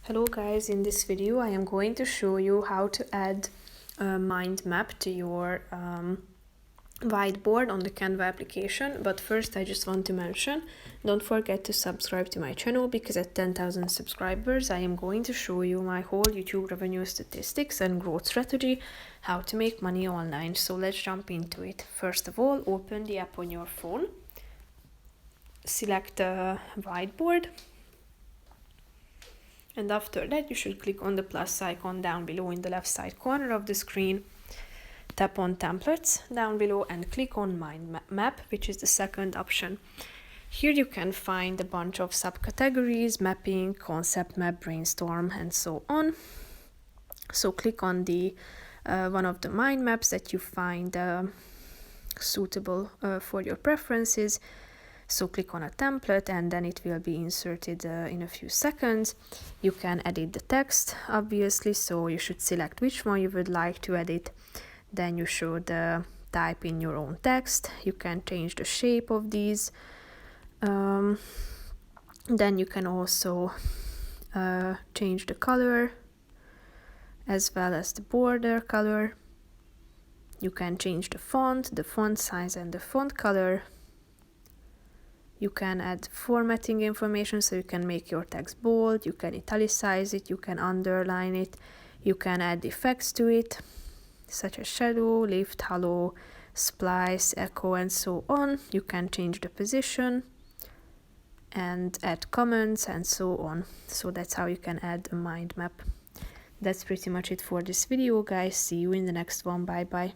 Hello guys, in this video I am going to show you how to add a mind map to your whiteboard on the Canva application. But first I just want to mention, don't forget to subscribe to my channel, because at 10,000 subscribers I am going to show you my whole YouTube revenue statistics and growth strategy, how to make money online. So let's jump into it. First of all, open the app on your phone, select a whiteboard, and after that you should click on the plus icon down below in the left side corner of the screen, tap on templates down below and click on mind map, which is the second option. Here you can find a bunch of subcategories: mapping, concept map, brainstorm, and so on. So click on the one of the mind maps that you find suitable for your preferences. So click on a template and then it will be inserted in a few seconds. You can edit the text, obviously, so you should select which one you would like to edit. Then you should type in your own text. You can change the shape of these. Then you can also change the color as well as the border color. You can change the font size, and the font color. You can add formatting information, so you can make your text bold, you can italicize it, you can underline it, you can add effects to it, such as shadow, lift, halo, splice, echo, and so on. You can change the position and add comments and so on. So that's how you can add a mind map. That's pretty much it for this video, guys. See you in the next one. Bye bye.